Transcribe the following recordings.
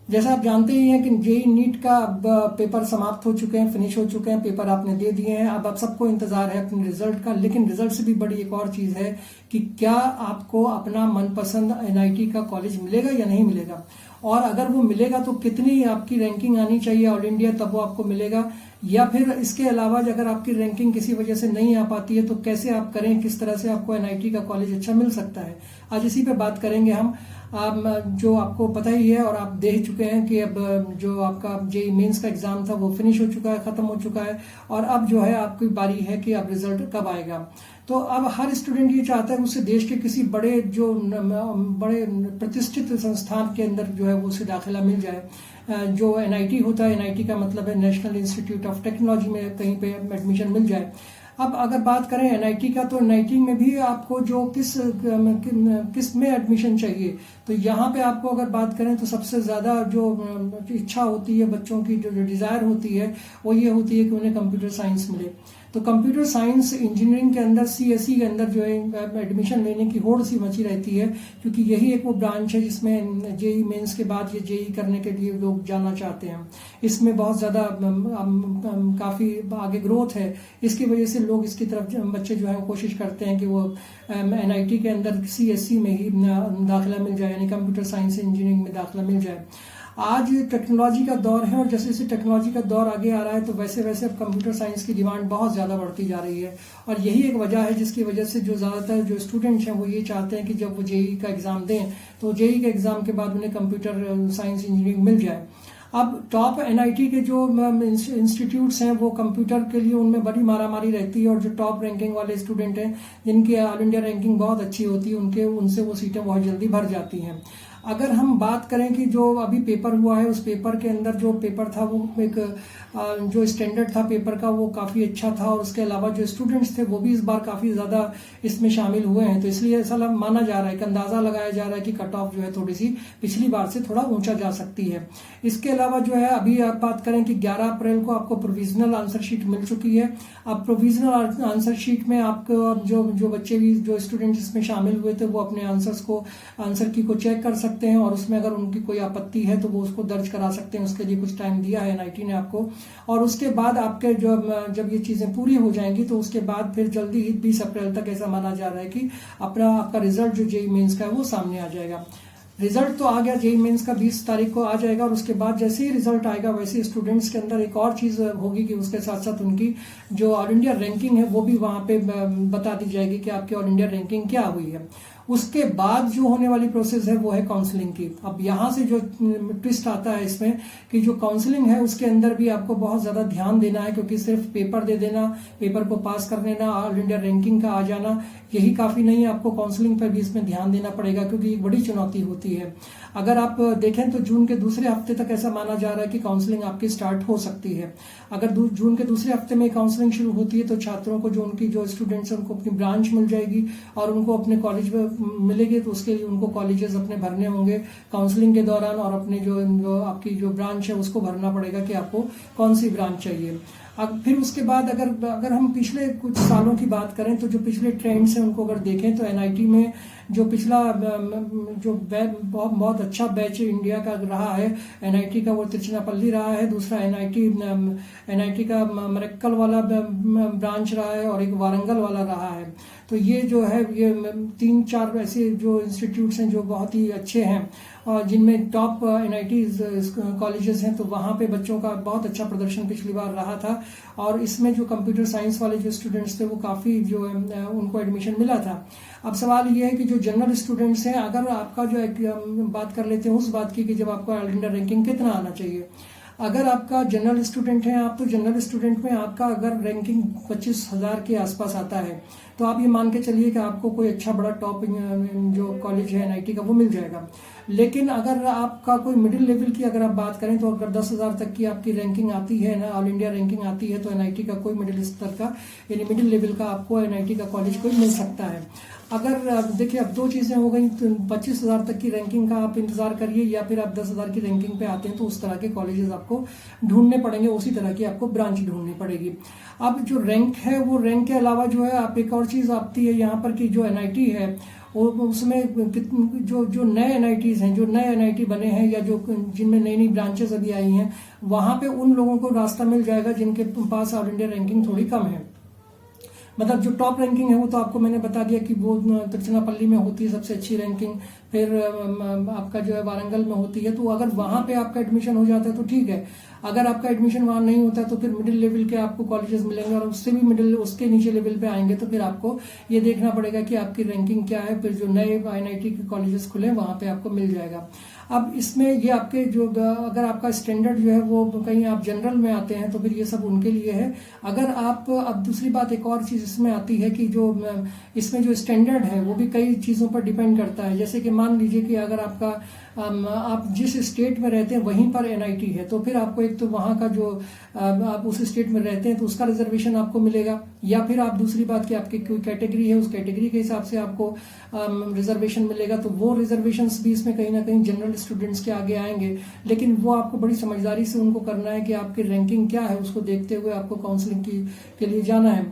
जैसा आप जानते ही हैं कि जेई नीट का अब पेपर समाप्त हो चुके हैं, फिनिश हो चुके हैं, पेपर आपने दे दिए हैं। अब आप सबको इंतजार है अपने रिजल्ट का, लेकिन रिजल्ट से भी बड़ी एक और चीज है कि क्या आपको अपना मनपसंद एनआईटी का कॉलेज मिलेगा या नहीं मिलेगा, और अगर वो मिलेगा तो कितनी आपकी रैंकिंग आनी चाहिए ऑल इंडिया तब वो आपको मिलेगा, या फिर इसके अलावा अगर आपकी रैंकिंग किसी वजह से नहीं आ पाती है तो कैसे आप करें, किस तरह से आपको एनआईटी का कॉलेज अच्छा मिल सकता है। आज इसी पे बात करेंगे हम। जो आपको पता ही है और आप देख चुके हैं कि अब जो आपका जेई मेंस का एग्जाम था वो फिनिश हो चुका है, खत्म हो चुका है, और अब जो है आपकी बारी है कि अब रिजल्ट कब आएगा। तो अब हर स्टूडेंट ये चाहता है उसे देश के किसी बड़े बड़े प्रतिष्ठित संस्थान के अंदर जो है वो उसे दाखिला मिल जाए। जो एनआईटी होता है, एनआईटी का मतलब है नेशनल इंस्टीट्यूट ऑफ टेक्नोलॉजी, में कहीं पे एडमिशन मिल जाए। अब अगर बात करें एनआईटी का, तो एनआईटी में भी आपको जो किस में एडमिशन चाहिए, तो यहाँ पे आपको अगर बात करें तो सबसे ज्यादा जो इच्छा होती है बच्चों की, जो डिजायर होती है वो ये होती है कि उन्हें कंप्यूटर साइंस मिले। तो कंप्यूटर साइंस इंजीनियरिंग के अंदर, सीएसई के अंदर जो है एडमिशन लेने की होड़ सी मची रहती है, क्योंकि यही एक वो ब्रांच है जिसमें जेई मेंस के बाद ये जेई करने के लिए लोग जाना चाहते हैं। इसमें बहुत ज्यादा काफी आगे ग्रोथ है, इसकी वजह से लोग इसकी तरफ बच्चे जो है कोशिश करते हैं कि वो एनआईटी के अंदर सीएसई में ही दाखिला मिल जाए, यानी कंप्यूटर साइंस इंजीनियरिंग में दाखिला मिल जाए। आज टेक्नोलॉजी का दौर है, और जैसे जैसे टेक्नोलॉजी का दौर आगे आ रहा है तो वैसे वैसे अब कंप्यूटर साइंस की डिमांड बहुत ज़्यादा बढ़ती जा रही है, और यही एक वजह है जिसकी वजह से जो ज़्यादातर जो स्टूडेंट्स हैं वो ये चाहते हैं कि जब वो जेई का एग्ज़ाम दें तो जेई के एग्ज़ाम के बाद उन्हें कंप्यूटर साइंस इंजीनियरिंग मिल जाए। अब टॉप एनआईटी के जो इंस्टीट्यूट्स हैं वो कंप्यूटर के लिए उनमें बड़ी मारामारी रहती है, और जो टॉप रैंकिंग वाले स्टूडेंट हैं जिनकी ऑल इंडिया रैंकिंग बहुत अच्छी होती है उनसे वो सीटें बहुत जल्दी भर जाती हैं। अगर हम बात करें कि जो अभी पेपर हुआ है, उस पेपर के अंदर जो पेपर था वो एक जो स्टैंडर्ड था पेपर का वो काफ़ी अच्छा था, और उसके अलावा जो स्टूडेंट्स थे वो भी इस बार काफ़ी ज़्यादा इसमें शामिल हुए हैं। तो इसलिए ऐसा माना जा रहा है कि अंदाज़ा लगाया जा रहा है कि कट ऑफ जो है थोड़ी सी पिछली बार से थोड़ा ऊंचा जा सकती है। इसके अलावा जो है अभी आप बात करें कि 11 अप्रैल को आपको प्रोविजनल आंसर शीट मिल चुकी है। अब प्रोविजनल आंसर शीट में आपको जो बच्चे भी, जो स्टूडेंट इसमें शामिल हुए थे वो अपने आंसर की को चेक कर सकते हैं, और उसमें अगर उनकी कोई आपत्ति है तो वो उसको दर्ज करा सकते हैं। उसके लिए कुछ टाइम दिया है एनआईटी ने आपको, और उसके बाद आपके जब ये चीजें पूरी हो जाएंगी तो उसके बाद फिर जल्दी ही 20 अप्रैल तक ऐसा माना जा रहा है कि आपका रिजल्ट जो जेई मेंस का है वो सामने आ जाएगा। रिजल्ट तो आ गया जेई मेंस का, 20 तारीख को आ जाएगा, और उसके बाद जैसे ही रिजल्ट आएगा वैसे स्टूडेंट्स के अंदर एक और चीज होगी कि उसके साथ साथ उनकी जो ऑल इंडिया रैंकिंग है वो भी वहां पे बता दी जाएगी कि आपकी ऑल इंडिया रैंकिंग क्या हुई है। उसके बाद जो होने वाली प्रोसेस है वो है काउंसलिंग की। अब यहाँ से जो ट्विस्ट आता है इसमें कि जो काउंसलिंग है उसके अंदर भी आपको बहुत ज्यादा ध्यान देना है, क्योंकि सिर्फ पेपर दे देना, पेपर को पास कर लेना, ऑल इंडिया रैंकिंग का आ जाना यही काफी नहीं है, आपको काउंसलिंग पर भी इसमें ध्यान देना पड़ेगा, क्योंकि एक बड़ी चुनौती होती है। अगर आप देखें तो जून के दूसरे हफ्ते तक ऐसा माना जा रहा है कि काउंसलिंग आपकी स्टार्ट हो सकती है। अगर जून के दूसरे हफ्ते में काउंसलिंग शुरू होती है तो छात्रों को, जो स्टूडेंट्स हैं उनको अपनी ब्रांच मिल जाएगी और उनको अपने कॉलेज में मिलेगी, तो उसके लिए उनको कॉलेजेस अपने भरने होंगे काउंसलिंग के दौरान, और अपने जो आपकी जो ब्रांच है उसको भरना पड़ेगा कि आपको कौन सी ब्रांच चाहिए। अब फिर उसके बाद अगर हम पिछले कुछ सालों की बात करें तो जो पिछले ट्रेंड्स हैं उनको अगर देखें तो एनआईटी में जो पिछला जो बहुत अच्छा बैच इंडिया का रहा है एनआईटी का, वो तिरुचिरापल्ली रहा है। दूसरा एनआईटी का मरक्कल वाला ब्रांच रहा है, और एक वारंगल वाला रहा है। तो ये जो है ये 3-4 ऐसे जो इंस्टीट्यूट्स हैं जो बहुत ही अच्छे हैं, और जिनमें टॉप एनआईटी कॉलेजेस हैं, तो वहाँ पे बच्चों का बहुत अच्छा प्रदर्शन पिछली बार रहा था, और इसमें जो कंप्यूटर साइंस वाले जो स्टूडेंट्स थे वो काफ़ी जो है उनको एडमिशन मिला था। अब सवाल ये है कि जो जनरल स्टूडेंट्स हैं, अगर आपका जो बात कर लेते हैं उस बात की कि जब आपका ऑल इंडिया रैंकिंग कितना आना चाहिए। अगर आपका जनरल स्टूडेंट है आप, तो जनरल स्टूडेंट में आपका अगर रैंकिंग 25,000 के आसपास आता है तो आप ये मान के चलिए कि आपको कोई अच्छा बड़ा टॉप जो कॉलेज है एनआईटी का वो मिल जाएगा। लेकिन अगर आपका कोई मिडिल लेवल की अगर आप बात करें तो अगर 10,000 तक की आपकी रैंकिंग आती है ना, ऑल इंडिया रैंकिंग आती है, तो एनआईटी का कोई मिडिल स्तर का यानी मिडिल लेवल का आपको एनआईटी का कॉलेज कोई मिल सकता है। अगर देखिए अब दो चीजें हो गई, तो 25,000 तक की रैंकिंग का आप इंतजार करिए, या फिर आप 10,000 की रैंकिंग पे आते हैं तो उस तरह के कॉलेजेस आपको ढूंढने पड़ेंगे, उसी तरह की आपको ब्रांच ढूंढनी पड़ेगी। अब जो रैंक है वो रैंक के अलावा जो है आप एक और चीज आती है यहाँ पर कि जो एनआईटी है उसमें जो नए एनआईटीज हैं, जो नए एनआईटी बने हैं या जो जिनमें नई नई ब्रांचेस अभी आई हैं, वहां पे उन लोगों को रास्ता मिल जाएगा जिनके पास ऑल इंडिया रैंकिंग थोड़ी कम है। मतलब जो टॉप रैंकिंग है वो तो आपको मैंने बता दिया कि वो तिरुचिरापल्ली में होती है सबसे अच्छी रैंकिंग, फिर आपका जो है वारंगल में होती है। तो अगर वहां पे आपका एडमिशन हो जाता है तो ठीक है, अगर आपका एडमिशन वहां नहीं होता है तो फिर मिडिल लेवल के आपको कॉलेजेस मिलेंगे, और उससे भी उसके नीचे लेवल पे आएंगे तो फिर आपको ये देखना पड़ेगा कि आपकी रैंकिंग क्या है। फिर जो नए एनआईटी के कॉलेजेस खुले वहां पे आपको मिल जाएगा। अब इसमें ये आपके जो अगर आपका स्टैंडर्ड जो है वो कहीं आप जनरल में आते हैं तो फिर ये सब उनके लिए है। अगर आप, अब दूसरी बात एक और चीज इसमें आती है कि जो इसमें जो स्टैंडर्ड है वो भी कई चीजों पर डिपेंड करता है। जैसे कि मान लीजिए कि अगर आपका आप जिस स्टेट में रहते हैं वहीं पर एनआईटी है, तो फिर आपको एक तो वहां का जो आप उस स्टेट में रहते हैं तो उसका रिजर्वेशन आपको मिलेगा, या फिर आप दूसरी बात कि आपकी कोई कैटेगरी है उस कैटेगरी के हिसाब से आपको रिजर्वेशन मिलेगा। तो वो रिजर्वेशन भी इसमें कहीं ना कहीं जनरल स्टूडेंट्स के आगे आएंगे, लेकिन वो आपको बड़ी समझदारी से उनको करना है कि आपकी रैंकिंग क्या है, उसको देखते हुए आपको काउंसलिंग के लिए जाना है।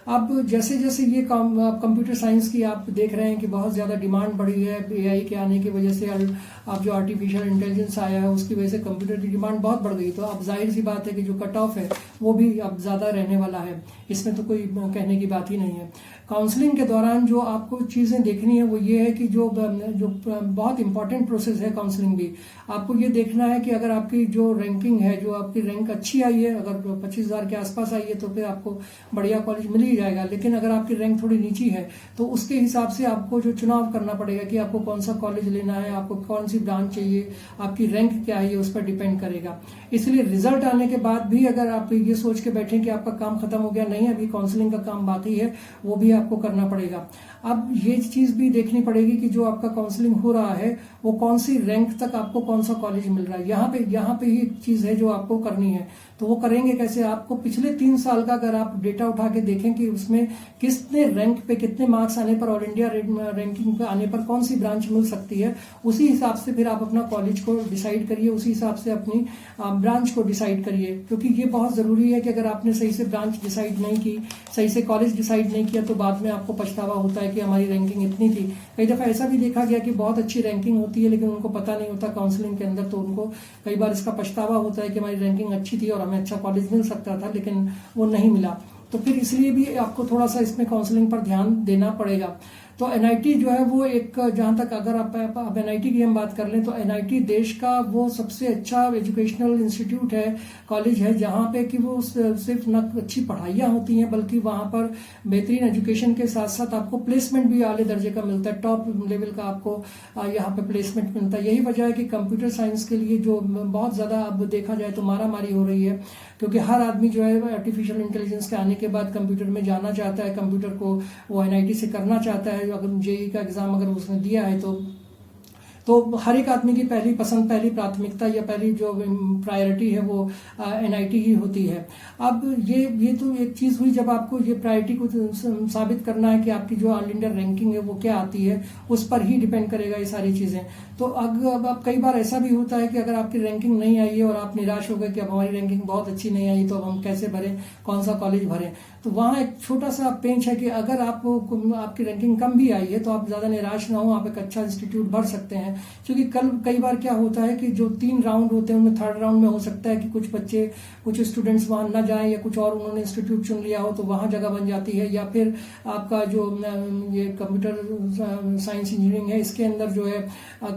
अब जैसे जैसे ये कंप्यूटर साइंस की आप देख रहे हैं कि बहुत ज्यादा डिमांड बढ़ी है एआई के आने की वजह से, अब जो आर्टिफिशियल इंटेलिजेंस आया है उसकी वजह से कंप्यूटर की डिमांड बहुत बढ़ गई। तो अब जाहिर सी बात है कि जो कट ऑफ है वो भी अब ज्यादा रहने वाला है, इसमें तो कोई कहने की बात ही नहीं है। काउंसलिंग के दौरान जो आपको चीजें देखनी है वो ये है कि जो बहुत इंपॉर्टेंट प्रोसेस है काउंसलिंग भी, आपको ये देखना है कि अगर आपकी जो रैंकिंग है, जो आपकी रैंक अच्छी आई है, अगर 25,000 के आसपास आई है तो फिर आपको बढ़िया कॉलेज मिल ही जाएगा। लेकिन अगर आपकी रैंक थोड़ी नीची है तो उसके हिसाब से आपको जो चुनाव करना पड़ेगा कि आपको कौन सा कॉलेज लेना है, आपको कौन सी ब्रांच चाहिए, आपकी रैंक क्या है, ये उस पर डिपेंड करेगा। इसलिए रिजल्ट आने के बाद भी अगर आप ये सोच के बैठे कि आपका काम खत्म हो गया, नहीं, अभी काउंसलिंग का काम बाकी है, वो भी आपको करना पड़ेगा। अब ये चीज भी देखनी पड़ेगी कि जो आपका काउंसलिंग हो रहा है वो कौन सी रैंक तक आपको कौन सा कॉलेज मिल रहा है। यहाँ पे ही चीज है जो आपको करनी है। तो वो करेंगे कैसे, आपको पिछले 3 साल का अगर आप डेटा उठा के देखें कि उसमें कितने रैंक पे, कितने मार्क्स आने पर, ऑल इंडिया रैंकिंग पे आने पर कौन सी ब्रांच मिल सकती है, उसी हिसाब से फिर आप अपना कॉलेज को डिसाइड करिए, उसी हिसाब से अपनी ब्रांच को डिसाइड करिए। क्योंकि ये बहुत जरूरी है कि अगर आपने सही से ब्रांच डिसाइड नहीं की, सही से कॉलेज डिसाइड नहीं किया, तो बाद में आपको पछतावा होता है कि हमारी रैंकिंग इतनी थी। कई दफा ऐसा भी देखा गया कि बहुत अच्छी रैंकिंग होती है लेकिन उनको पता नहीं होता काउंसलिंग के अंदर, तो उनको कई बार इसका पछतावा होता है कि हमारी रैंकिंग अच्छी थी और हमें अच्छा कॉलेज मिल सकता था लेकिन वो नहीं मिला। तो फिर इसलिए भी आपको थोड़ा सा इसमें काउंसलिंग पर ध्यान देना पड़ेगा। तो एनआईटी जो है वो एक, जहां तक अगर आप एनआईटी की हम बात कर लें तो एनआईटी देश का वो सबसे अच्छा एजुकेशनल इंस्टीट्यूट है, कॉलेज है, जहां पे कि वो सिर्फ न अच्छी पढ़ाइयाँ होती हैं बल्कि वहां पर बेहतरीन एजुकेशन के साथ साथ आपको प्लेसमेंट भी आले दर्जे का मिलता है, टॉप लेवल का आपको यहाँ पे प्लेसमेंट मिलता है। यही वजह है कि कंप्यूटर साइंस के लिए जो बहुत ज्यादा अब देखा जाए तो मारामारी हो रही है, क्योंकि हर आदमी जो है आर्टिफिशियल इंटेलिजेंस के आने के बाद कंप्यूटर में जाना चाहता है, कंप्यूटर को वो एनआईटी से करना चाहता है। अगर जेईई का एग्जाम अगर उसने दिया है तो हर एक आदमी की पहली पसंद, पहली प्राथमिकता या पहली जो प्रायोरिटी है वो एनआईटी ही होती है। अब ये तो एक चीज हुई, जब आपको ये प्रायोरिटी को साबित करना है कि आपकी जो ऑल इंडिया रैंकिंग है वो क्या आती है, उस पर ही डिपेंड करेगा ये सारी चीजें। तो अब कई बार ऐसा भी होता है कि अगर आपकी रैंकिंग नहीं आई है और आप निराश हो गए कि अब हमारी रैंकिंग बहुत अच्छी नहीं आई तो अब हम कैसे भरें, कौन सा कॉलेज भरें। तो वहां एक छोटा सा पेंच है कि अगर आपकी रैंकिंग कम भी आई है तो आप ज्यादा निराश ना हो, आप एक अच्छा इंस्टीट्यूट भर सकते हैं। क्योंकि कई बार क्या होता है कि जो 3 राउंड होते हैं उनमें 3rd राउंड में हो सकता है कि कुछ स्टूडेंट्स वहां न जाएं, या कुछ और उन्होंने इंस्टीट्यूट चुन लिया हो तो वहां जगह बन जाती है। या फिर आपका जो ये कंप्यूटर साइंस इंजीनियरिंग है इसके अंदर जो है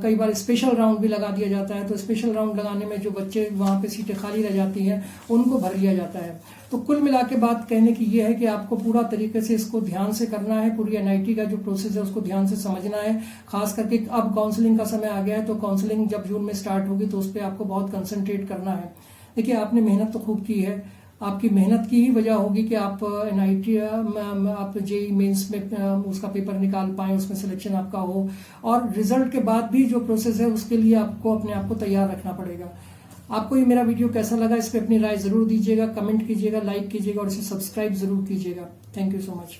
कई बार स्पेशल राउंड भी लगा दिया जाता है, तो स्पेशल राउंड लगाने में जो बच्चे वहां पे सीटें खाली रह जाती हैं उनको भर लिया जाता है। तो कुल मिला के बात कहने की ये है कि आपको पूरा तरीके से इसको ध्यान से करना है, पूरी एनआईटी का जो प्रोसेस है उसको ध्यान से समझना है। खास करके अब काउंसलिंग का समय आ गया है तो काउंसलिंग जब जून में स्टार्ट होगी तो उस पर आपको बहुत कंसंट्रेट करना है। देखिए, आपने मेहनत तो खूब की है, आपकी मेहनत की ही वजह होगी कि आप एनआईटी आप जेईई मेंस में उसका पेपर निकाल पाए, उसमें सिलेक्शन आपका हो, और रिजल्ट के बाद भी जो प्रोसेस है उसके लिए आपको अपने आप को तैयार रखना पड़ेगा। आपको ये मेरा वीडियो कैसा लगा, इस पर अपनी राय जरूर दीजिएगा, कमेंट कीजिएगा, लाइक कीजिएगा और इसे सब्सक्राइब जरूर कीजिएगा। Thank you so much.